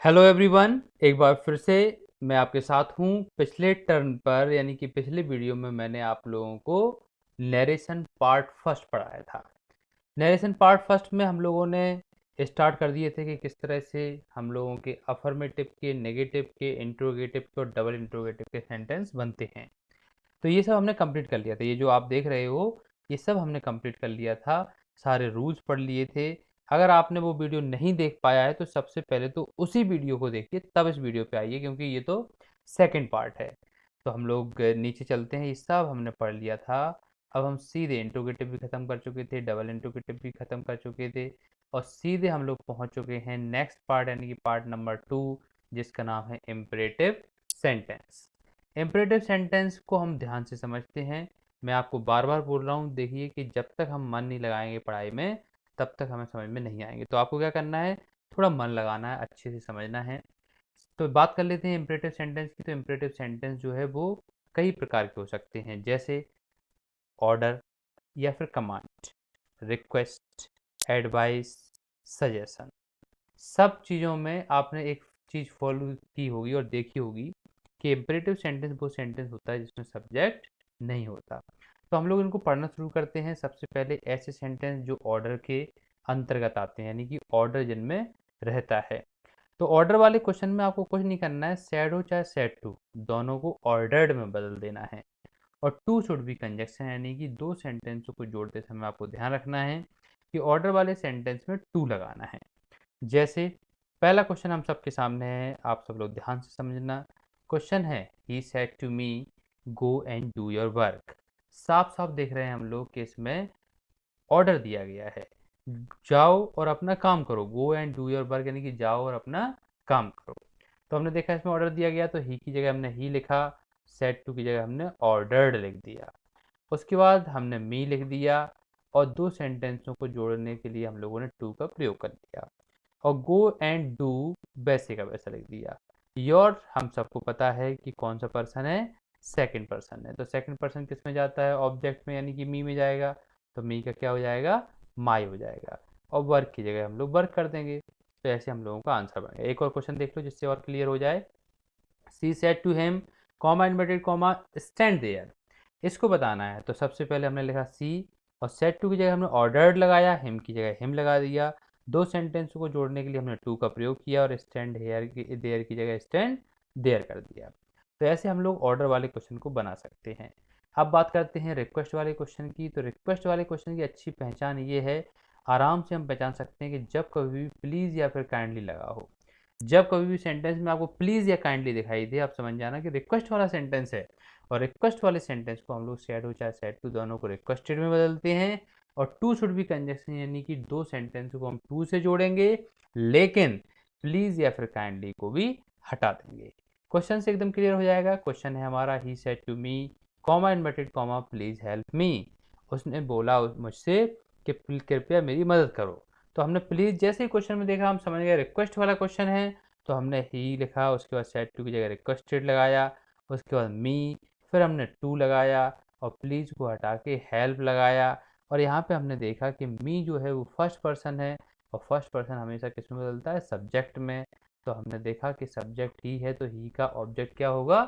Hello everyone, एक बार फिर से मैं आपके साथ हूँ। पिछले टर्न पर यानी कि पिछले वीडियो में मैंने आप लोगों को नरेशन पार्ट फर्स्ट पढ़ाया था। नरेशन पार्ट फर्स्ट में हम लोगों ने स्टार्ट कर दिए थे कि किस तरह से हम लोगों के अफर्मेटिव के, नेगेटिव के, इंट्रोगेटिव के और डबल इंट्रोगेटिव के सेंटेंस बनते हैं। तो ये सब हमने कंप्लीट कर लिया था। ये जो आप देख रहे हो ये सब हमने कंप्लीट कर लिया था। सारे रूल्स पढ़ लिए थे। अगर आपने वो वीडियो नहीं देख पाया है तो सबसे पहले तो उसी वीडियो को देखिए, तब इस वीडियो पे आइए, क्योंकि ये तो सेकंड पार्ट है। तो हम लोग नीचे चलते हैं। ये सब हमने पढ़ लिया था। अब हम सीधे इंट्रोगेटिव भी ख़त्म कर चुके थे, डबल इंट्रोगेटिव भी ख़त्म कर चुके थे, और सीधे हम लोग पहुंच चुके हैं नेक्स्ट पार्ट यानी कि पार्ट नंबर 2, जिसका नाम है इम्परेटिव सेंटेंस। इम्परेटिव सेंटेंस को हम ध्यान से समझते हैं। मैं आपको बार बार बोल रहा हूँ, देखिए कि जब तक हम मन नहीं लगाएंगे पढ़ाई में तब तक हमें समझ में नहीं आएंगे। तो आपको क्या करना है, थोड़ा मन लगाना है, अच्छे से समझना है। तो बात कर लेते हैं इम्परेटिव सेंटेंस की। तो इम्परेटिव सेंटेंस जो है वो कई प्रकार के हो सकते हैं, जैसे ऑर्डर या फिर कमांड, रिक्वेस्ट, एडवाइस, सजेशन। सब चीज़ों में आपने एक चीज़ फॉलो की होगी और देखी होगी कि इम्परेटिव सेंटेंस वो सेंटेंस होता है जिसमें सब्जेक्ट नहीं होता। तो हम लोग इनको पढ़ना शुरू करते हैं। सबसे पहले ऐसे सेंटेंस जो ऑर्डर के अंतर्गत आते हैं, यानी कि ऑर्डर जिनमें रहता है। तो ऑर्डर वाले क्वेश्चन में आपको कुछ नहीं करना है, सैड हो चाहे सैड टू, दोनों को ऑर्डर्ड में बदल देना है। और टू शुड बी कंजक्शन, यानी कि दो सेंटेंसों को जोड़ते समय आपको ध्यान रखना है कि ऑर्डर वाले सेंटेंस में टू लगाना है। जैसे पहला क्वेश्चन हम सबके सामने है, आप सब लोग ध्यान से समझना। क्वेश्चन है he said to me go and do your work. साफ साफ देख रहे हैं हम लोग कि इसमें ऑर्डर दिया गया है, जाओ और अपना काम करो। गो एंड डू योर वर्क यानी कि जाओ और अपना काम करो। तो हमने देखा इसमें ऑर्डर दिया गया, तो ही की जगह हमने ही लिखा, सेड टू की जगह हमने ऑर्डर्ड लिख दिया। उसके बाद हमने मी लिख दिया, और दो सेंटेंसों को जोड़ने के लिए हम लोगों ने टू का प्रयोग कर दिया। और गो एंड डू वैसे का वैसा लिख दिया। योर हम सबको पता है कि कौन सा पर्सन है, सेकंड पर्सन है। तो सेकंड पर्सन किस में जाता है, ऑब्जेक्ट में, यानी कि मी में जाएगा। तो मी का क्या हो जाएगा, माई हो जाएगा। और वर्क की जगह हम लोग वर्क कर देंगे। तो ऐसे हम लोगों का आंसर बनेगा। एक और क्वेश्चन देख लो जिससे और क्लियर हो जाए। She said to him comma inverted comma stand there. इसको बताना है तो सबसे पहले हमने लिखा सी, और सेड टू की जगह हमने ऑर्डर्ड लगाया, हिम की जगह हिम लगा दिया। दो सेंटेंसों को जोड़ने के लिए हमने टू का प्रयोग किया, और स्टैंड हेयर की देयर की जगह स्टैंड देयर कर दिया। तो ऐसे हम लोग ऑर्डर वाले क्वेश्चन को बना सकते हैं। अब बात करते हैं रिक्वेस्ट वाले क्वेश्चन की। तो रिक्वेस्ट वाले क्वेश्चन की अच्छी पहचान ये है, आराम से हम पहचान सकते हैं कि जब कभी भी प्लीज़ या फिर काइंडली लगा हो। जब कभी भी सेंटेंस में आपको प्लीज़ या काइंडली दिखाई दे, आप समझ जाना कि रिक्वेस्ट वाला सेंटेंस है। और रिक्वेस्ट वाले सेंटेंस को हम लोग सैड हो चाहे सैड टू, दोनों को रिक्वेस्टेड में बदलते हैं। और टू शुड बी कंजक्शन, यानी कि दो सेंटेंस को हम टू से जोड़ेंगे, लेकिन प्लीज़ या फिर काइंडली को भी हटा देंगे। क्वेश्चन से एकदम क्लियर हो जाएगा। क्वेश्चन है हमारा he said to me comma inverted comma please help me. उसने बोला मुझसे कि कृपया मेरी मदद करो। तो हमने प्लीज़ जैसे ही क्वेश्चन में देखा हम समझ गए रिक्वेस्ट वाला क्वेश्चन है। तो हमने ही लिखा, उसके बाद सेड टू की जगह रिक्वेस्टेड लगाया, उसके बाद मी, फिर हमने टू लगाया, और प्लीज़ को हटा के हेल्प लगाया। और यहाँ पे हमने देखा कि मी जो है वो फर्स्ट पर्सन है, और फर्स्ट पर्सन हमेशा किस में बदलता है, सब्जेक्ट में। तो हमने देखा कि सब्जेक्ट ही है तो ही का ऑब्जेक्ट क्या होगा,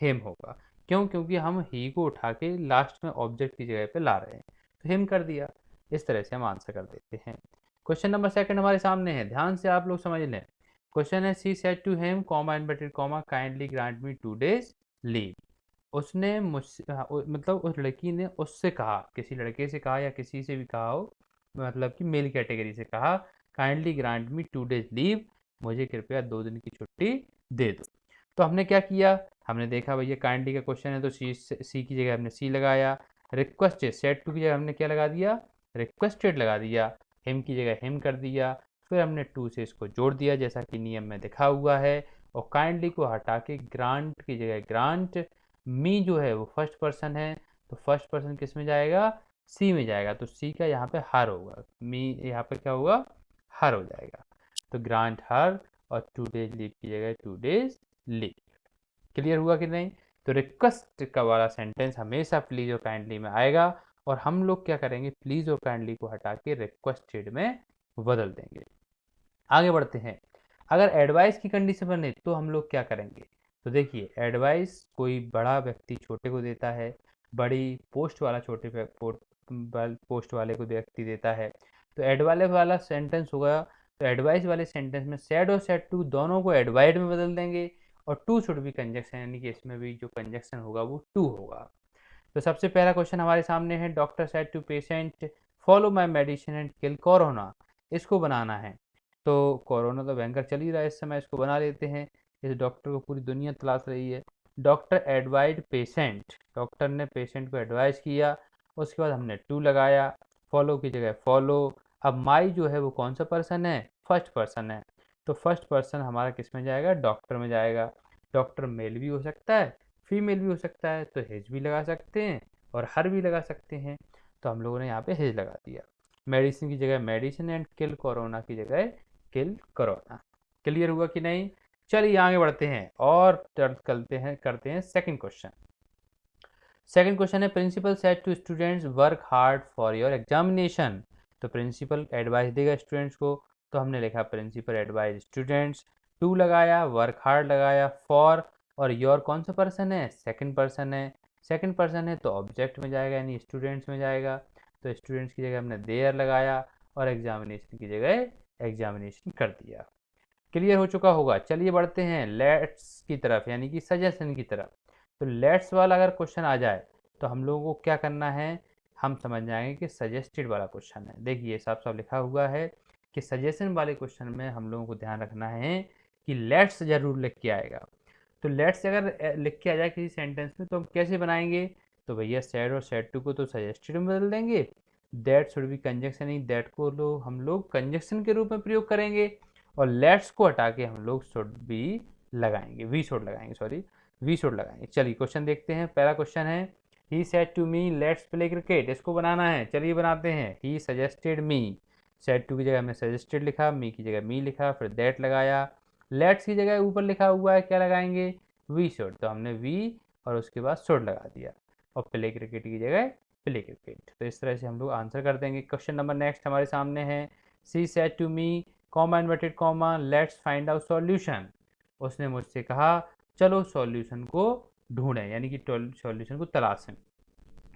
हिम होगा। क्यों, क्योंकि हम ही को उठा के लास्ट में ऑब्जेक्ट की जगह पे ला रहे हैं, तो हिम कर दिया। इस तरह से हम आंसर कर देते हैं। क्वेश्चन नंबर सेकंड हमारे सामने है, ध्यान से आप लोग समझ लें। क्वेश्चन है she said to him comma inverted comma kindly grant me 2 days leave. उसने मुझसे मतलब उस लड़की ने उससे कहा, किसी लड़के से कहा या किसी से भी कहा हो, मतलब कि मेल कैटेगरी से कहा, kindly grant me 2 days leave, मुझे कृपया 2 दिन की छुट्टी दे दो। तो हमने क्या किया, हमने देखा भैया काइंडली का क्वेश्चन है तो सी की जगह हमने सी लगाया। रिक्वेस्टेड, सेड टू की जगह हमने क्या लगा दिया, रिक्वेस्टेड लगा दिया। हिम की जगह हिम कर दिया। फिर हमने टू से इसको जोड़ दिया जैसा कि नियम में लिखा हुआ है। और काइंडली को हटा के ग्रांट की जगह ग्रांट। मी जो है वो फर्स्ट पर्सन है, तो फर्स्ट पर्सन किस में जाएगा, सी में जाएगा। तो सी का यहाँ पे हर होगा, मी यहाँ पे क्या होगा, हर हो जाएगा। तो ग्रांट हर, और 2 days लीव की जगह 2 days लीव। क्लियर हुआ कि नहीं। तो रिक्वेस्ट का वाला सेंटेंस हमेशा प्लीज और काइंडली में आएगा, और हम लोग क्या करेंगे, प्लीज और काइंडली को हटा के रिक्वेस्टेड में बदल देंगे। आगे बढ़ते हैं। अगर एडवाइस की कंडीशन बने तो हम लोग क्या करेंगे? तो देखिए, एडवाइस कोई बड़ा व्यक्ति छोटे को देता है, बड़ी पोस्ट वाला छोटे पे पोस्ट वाले को व्यक्ति देता है। तो एडवाइस वाला सेंटेंस होगा, तो एडवाइस वाले सेंटेंस में सैड और सैड टू दोनों को एडवाइड में बदल देंगे, और टू शुड बी कंजक्शन, यानी कि इसमें भी जो कंजक्शन होगा वो टू होगा। तो सबसे पहला क्वेश्चन हमारे सामने है, doctor said to patient follow my medicine and kill corona. इसको बनाना है। तो कोरोना तो भयंकर चल ही रहा है इस समय, इसको बना लेते हैं। इस डॉक्टर को पूरी दुनिया तलाश रही है। डॉक्टर एडवाइड पेशेंट, डॉक्टर ने पेशेंट को एडवाइस किया, उसके बाद हमने टू लगाया, फॉलो की जगह फॉलो। अब माई जो है वो कौन सा पर्सन है? फर्स्ट पर्सन है। तो फर्स्ट पर्सन हमारा किस में जाएगा? डॉक्टर में जाएगा। डॉक्टर मेल भी हो सकता है, फीमेल भी हो सकता है, तो हिज भी लगा सकते हैं और हर भी लगा सकते हैं। तो हम लोगों ने यहाँ पे हिज लगा दिया। मेडिसिन की जगह मेडिसिन एंड किल कोरोना की जगह किल कोरोना। क्लियर हुआ कि नहीं? चलिए आगे बढ़ते हैं और करते हैं सेकंड क्वेश्चन। सेकंड क्वेश्चन है, principal said to students work hard for your examination. तो प्रिंसिपल एडवाइस देगा स्टूडेंट्स को, तो हमने लिखा प्रिंसिपल एडवाइस स्टूडेंट्स, टू लगाया, वर्क हार्ड लगाया, फॉर, और योर कौन सा पर्सन है? सेकंड पर्सन है। सेकंड पर्सन है तो ऑब्जेक्ट में जाएगा, यानी स्टूडेंट्स में जाएगा। तो स्टूडेंट्स की जगह हमने देयर लगाया और एग्जामिनेशन की जगह एग्जामिनेशन कर दिया। क्लियर हो चुका होगा। चलिए बढ़ते हैं लेट्स की तरफ, यानी कि सजेशन की तरफ। तो लेट्स वाला अगर क्वेश्चन आ जाए तो हम लोगों को क्या करना है? हम समझ जाएंगे कि सजेस्टेड वाला क्वेश्चन है। देखिए साफ साफ लिखा हुआ है कि सजेशन वाले क्वेश्चन में हम लोगों को ध्यान रखना है कि लेट्स जरूर लिख के आएगा। तो लेट्स अगर लिख के आ जाए किसी सेंटेंस में तो हम कैसे बनाएंगे? तो भैया सैड और सैड टू को तो सजेस्टेड में बदल देंगे। That should be conjunction, he that को हम लोग कंजक्शन के रूप में प्रयोग करेंगे, और लेट्स को हटा के हम लोग शुड बी लगाएंगे, वी शुड लगाएंगे, सॉरी वी शुड लगाएंगे। चलिए क्वेश्चन देखते हैं। पहला क्वेश्चन है, he said to me let's play cricket. इसको बनाना है, चलिए बनाते हैं। He suggested me, said to की जगह हमने सजेस्टेड लिखा, मी की जगह मी लिखा, फिर दैट लगाया। लेट्स की जगह ऊपर लिखा हुआ है, क्या लगाएंगे? वी शुड, तो हमने वी और उसके बाद शुड लगा दिया, और प्ले क्रिकेट की जगह प्ले क्रिकेट। तो इस तरह से हम लोग आंसर कर देंगे। क्वेश्चन नंबर नेक्स्ट हमारे सामने है, she said to me comma inverted comma let's find out solution. उसने मुझसे कहा चलो सॉल्यूशन को ढूंढें, यानी कि सॉल्यूशन को तलाशें।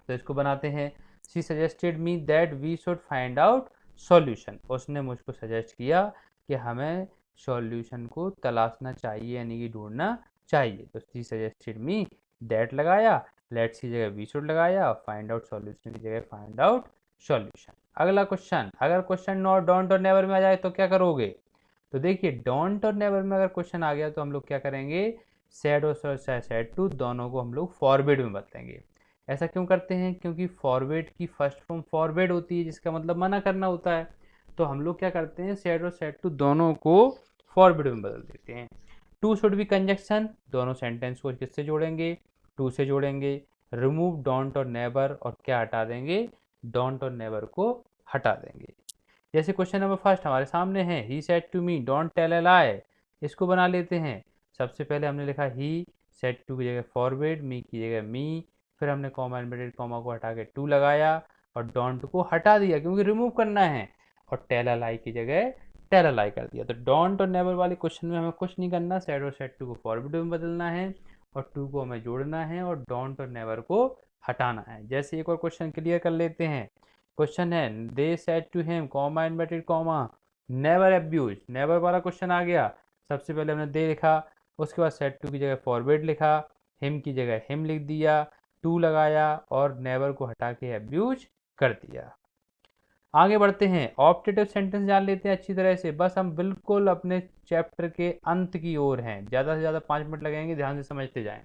तो इसको बनाते हैं, she suggested me that we should find out solution. उसने मुझको सजेस्ट किया कि हमें सॉल्यूशन को तलाशना चाहिए, यानी कि ढूंढना चाहिए। तो शी सजेस्टेड मी, दैट लगाया, लेट्स की जगह वी शुड लगाया, फाइंड आउट सॉल्यूशन की जगह फाइंड आउट सॉल्यूशन। अगला क्वेश्चन, अगर क्वेश्चन नॉट डोंट और नेवर में आ जाए तो क्या करोगे? तो देखिए डोंट और नेवर में अगर क्वेश्चन आ गया तो हम लोग क्या करेंगे? सैड और सैड टू दोनों को हम लोग फॉरवर्ड में बदलेंगे। ऐसा क्यों करते हैं? क्योंकि फॉरवर्ड की फर्स्ट फॉर्म फॉरवर्ड होती है, जिसका मतलब मना करना होता है। तो हम लोग क्या करते हैं? सैड और सैड टू दोनों को फॉरवर्ड में बदल देते हैं। टू शुड बी कंजक्शन, दोनों सेंटेंस को किससे जोड़ेंगे? टू से जोड़ेंगे। रिमूव डोंट और नेवर, और क्या हटा देंगे? डोंट और नेवर को हटा देंगे। जैसे क्वेश्चन नंबर फर्स्ट हमारे सामने है, he said to me don't tell a lie. इसको बना लेते हैं। सबसे पहले हमने लिखा ही, सेड टू की जगह फॉरवर्ड, मी की जगह मी, फिर हमने कॉमा इन्वर्टेड कॉमा को हटा के टू लगाया और डोंट को हटा दिया क्योंकि रिमूव करना है, और टेल अ लाई की जगह टेल अ लाई कर दिया। तो डोंट और नेवर वाले क्वेश्चन में हमें कुछ नहीं करना, सेड और सेड टू को फॉरवर्ड में बदलना है और टू को हमें जोड़ना है और डोंट और नेवर को हटाना है। जैसे एक और क्वेश्चन क्लियर कर लेते हैं। क्वेश्चन है, they said to him comma inverted comma never abuse. Never वाला क्वेश्चन आ गया। सबसे पहले हमने दे लिखा, उसके बाद सेड टू की जगह फॉरवर्ड लिखा, हिम की जगह हिम लिख दिया, टू लगाया और नेवर को हटा के अब्यूज कर दिया। आगे बढ़ते हैं, ऑप्टेटिव सेंटेंस जान लेते हैं अच्छी तरह से। बस हम बिल्कुल अपने चैप्टर के अंत की ओर हैं, ज़्यादा से ज़्यादा 5 मिनट लगेंगे, ध्यान से समझते जाएं।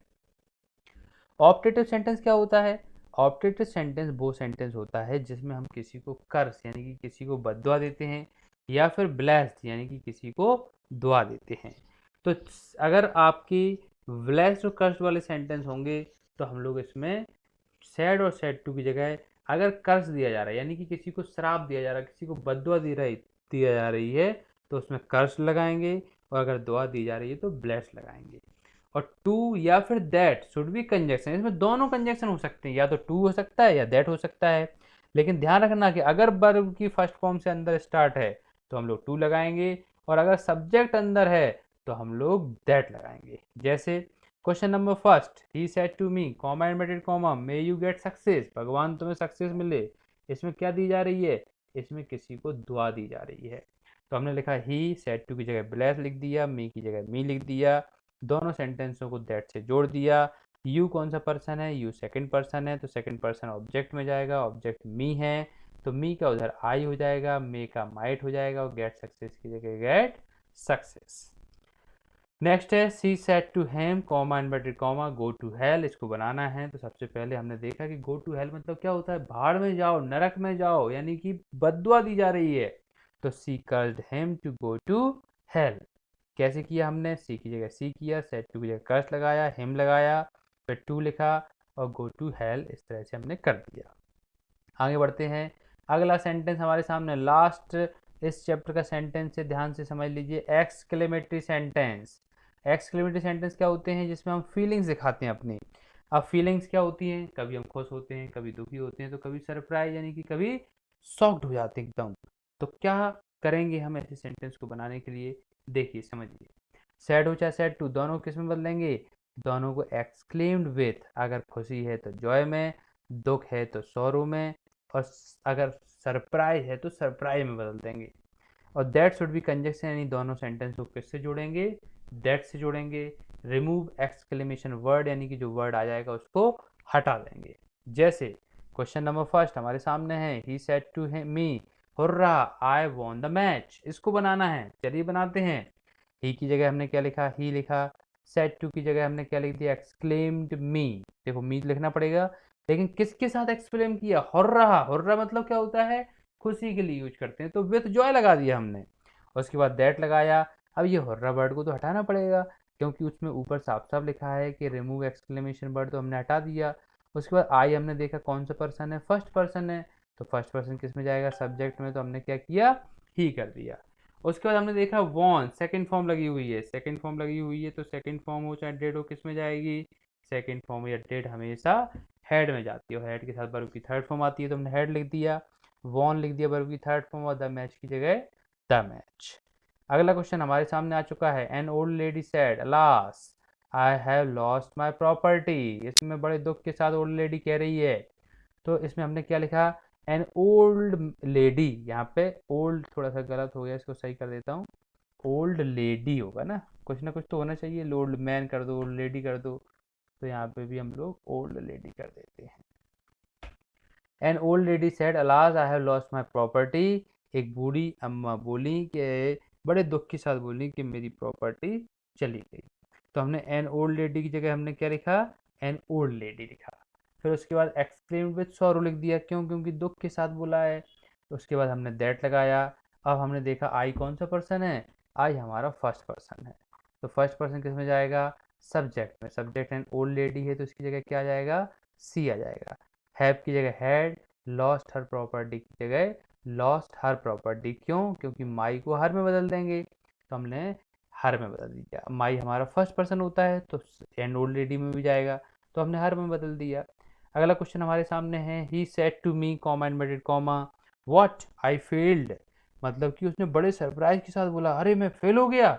ऑप्टेटिव सेंटेंस क्या होता है? ऑप्टेटिव सेंटेंस वो सेंटेंस होता है जिसमें हम किसी को कर्स यानी कि किसी को बद्दुआ देते हैं, या फिर ब्लेस्ड यानी कि किसी को दुआ देते हैं। तो अगर आपकी ब्लेस्ड और कर्स वाले सेंटेंस होंगे तो हम लोग इसमें सैड और सैड टू की जगह अगर कर्स दिया जा रहा है यानी कि किसी को श्राप दिया जा रहा है, किसी को बद्दुआ दिया जा रही है, तो उसमें कर्स लगाएंगे, और अगर दुआ दी जा रही है तो ब्लेस्ड लगाएंगे। और टू या फिर दैट शुड बी कंजक्शन, इसमें दोनों कंजक्शन हो सकते हैं, या तो टू हो सकता है या दैट हो सकता है। लेकिन ध्यान रखना कि अगर वर्ब की फर्स्ट फॉर्म से अंदर स्टार्ट है तो हम लोग टू लगाएंगे, और अगर सब्जेक्ट अंदर है तो हम लोग दैट लगाएंगे। जैसे question number first, he said to me comma inverted comma may you get success, भगवान तुम्हें सक्सेस मिले। इसमें क्या दी जा रही है, इसमें किसी को दुआ दी जा रही है। तो हमने लिखा ही सेड टू की जगह ब्लेस लिख दिया, मी की जगह मी लिख दिया, दोनों सेंटेंसों को दैट से जोड़ दिया। यू कौन सा पर्सन है, यू सेकंड पर्सन है, तो सेकंड पर्सन ऑब्जेक्ट में जाएगा, ऑब्जेक्ट मी है, तो मी का उधर आई हो जाएगा, मे का माइट हो जाएगा, और गेट सक्सेस की जगह गेट सक्सेस। नेक्स्ट है she said to him comma inverted comma go to hell. इसको बनाना है तो सबसे पहले हमने देखा कि गो टू हेल मतलब क्या होता है, भाड़ में जाओ, नरक में जाओ, यानी कि बद्दुआ दी जा रही है। तो she cursed him to go to hell. कैसे किया हमने, सी की जगह सी किया, सेड टू की जगह कर्स लगाया, हिम लगाया, फिर टू लिखा और गो टू हेल, इस तरह से हमने कर दिया। आगे बढ़ते हैं। अगला सेंटेंस हमारे सामने लास्ट इस चैप्टर का सेंटेंस है, ध्यान से समझ लीजिए। Exclamatory sentence. एक्सक्लेमेटरी सेंटेंस क्या होते हैं, जिसमें हम फीलिंग्स दिखाते हैं अपनी। अब फीलिंग्स क्या होती हैं, कभी हम खुश होते हैं, कभी दुखी होते हैं, तो कभी सरप्राइज यानी कि कभी शॉक्ड हो जाते हैं एकदम। तो क्या करेंगे हम ऐसे सेंटेंस को बनाने के लिए, देखिए समझिए। सैड हो चाहे सैड टू, दोनों किस में बदलेंगे, दोनों को एक्सक्लेम्ड विथ, अगर खुशी है तो जॉय में, दुख है तो सौरो में, और अगर सरप्राइज है तो सरप्राइज में बदल देंगे। और दैट शुड बी कंजक्शन, यानी दोनों सेंटेंस को किससे जोड़ेंगे, दैट से जोड़ेंगे। रिमूव एक्सक्लेमेशन वर्ड, यानी कि जो वर्ड आ जाएगा उसको हटा देंगे। जैसे क्वेश्चन नंबर फर्स्ट हमारे सामने है, he said to me hurrah I won the match. इसको बनाना है, चलिए बनाते हैं। ही की जगह हमने क्या लिखा, ही लिखा। सेड टू की जगह हमने क्या लिख दिया, एक्सक्लेम्ड मी। देखो मी लिखना पड़ेगा, लेकिन किसके साथ एक्सप्लेन किया, हुर्रा। हुर्रा मतलब क्या होता है, खुशी के लिए यूज करते हैं, तो विथ जॉय लगा दिया हमने। उसके बाद दैट लगाया। अब ये हुर्रा वर्ड को तो हटाना पड़ेगा, क्योंकि उसमें ऊपर साफ साफ लिखा है कि रिमूव एक्सक्लेमेशन वर्ड, तो हमने हटा दिया। उसके बाद आई हमने देखा कौन सा पर्सन है, फर्स्ट पर्सन है, तो फर्स्ट पर्सन किस में जाएगा, सब्जेक्ट में, तो हमने क्या किया, ही कर दिया। उसके बाद हमने देखा वॉन सेकंड फॉर्म लगी हुई है, सेकंड फॉर्म लगी हुई है, तो सेकंड फॉर्म हो चाहे डेड हो, किस में जाएगी, सेकंड फॉर्म या डेड हमेशा हेड में जाती है, और हेड के साथ वर्ब की थर्ड फॉर्म आती है, तो हमने हेड लिख दिया। वॉन लिख दिया वर्ब की थर्ड फॉर्म, और द मैच की जगह द मैच। अगला क्वेश्चन हमारे सामने आ चुका है, an old lady said alas I have lost my property. इसमें बड़े दुख के साथ ओल्ड लेडी कह रही है, तो इसमें हमने क्या लिखा, एन ओल्ड लेडी। यहाँ पे ओल्ड थोड़ा सा गलत हो गया, इसको सही कर देता हूँ, ओल्ड लेडी होगा ना कुछ तो होना चाहिए, ओल्ड मैन कर दो, ओल्ड लेडी कर दो, तो यहाँ पे भी हम लोग ओल्ड लेडी कर देते हैं। An old lady said alas I have lost my property. एक बूढ़ी अम्मा बोली कि बड़े दुख के साथ बोली कि मेरी प्रॉपर्टी चली गई। तो हमने एन ओल्ड लेडी की जगह हमने क्या लिखा, एन ओल्ड लेडी लिखा। फिर उसके बाद एक्सक्लेम्ड विथ सॉरो लिख दिया, क्यों, क्योंकि दुख के साथ बोला है। उसके बाद हमने दैट लगाया। अब हमने देखा आई कौन सा पर्सन है, आई हमारा फर्स्ट पर्सन है, तो फर्स्ट पर्सन किस में जाएगा, सब्जेक्ट में। सब्जेक्ट एंड ओल्ड लेडी है, तो इसकी जगह क्या आ जाएगा, सी आ जाएगा। हैव की जगह हैड, लॉस्ट हर प्रॉपर्टी की जगह लॉस्ट हर प्रॉपर्टी। क्यों, क्योंकि माई को हर में बदल देंगे, तो हमने हर में बदल दिया। माई हमारा फर्स्ट पर्सन होता है, तो एंड ओल्ड लेडी में भी जाएगा, तो हमने हर में बदल दिया। अगला क्वेश्चन हमारे सामने है, he said to me comma inverted comma what I failed. मतलब कि उसने बड़े सरप्राइज के साथ बोला, अरे मैं फेल हो गया।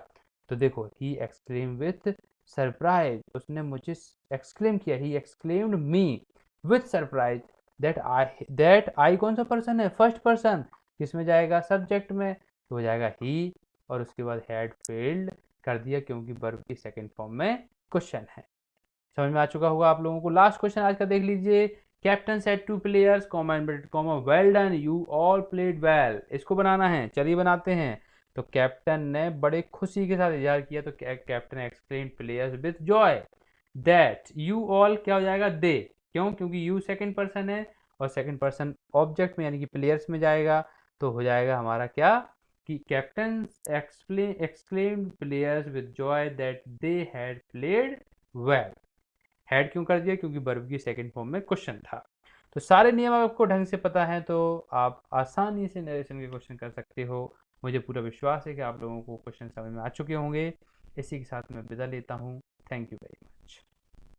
तो देखो ही एक्सक्लेम विथ सरप्राइज, उसने मुझे एक्सक्लेम किया, he exclaimed me with surprise that I कौन सा पर्सन है, फर्स्ट पर्सन, किसमें जाएगा, सब्जेक्ट में, तो हो जाएगा ही, और उसके बाद हैड फेल्ड कर दिया, क्योंकि वर्ब की सेकंड फॉर्म में क्वेश्चन है। समझ में आ चुका होगा आप लोगों को। लास्ट क्वेश्चन आज का देख लीजिए, captain said two players comma inverted comma well done you all played well. इसको बनाना है, चलिए बनाते हैं। तो कैप्टन ने बड़े खुशी के साथ इजहार किया, तो captain explain players with Joy that you all क्या हो जाएगा, दे। क्यों, क्योंकि यू सेकंड पर्सन है, और सेकंड पर्सन ऑब्जेक्ट में यानी कि प्लेयर्स में जाएगा, तो हो जाएगा हमारा क्या, कि captain exclaimed players with Joy that they had played well. Had क्यों कर दिया, क्योंकि वर्ब की सेकंड फॉर्म में क्वेश्चन था। तो सारे नियम आपको ढंग से पता है, तो आप आसानी से नरेशन के क्वेश्चन कर सकते हो। मुझे पूरा विश्वास है कि आप लोगों को क्वेश्चन समझ में आ चुके होंगे। इसी के साथ मैं विदा लेता हूँ। Thank you very much.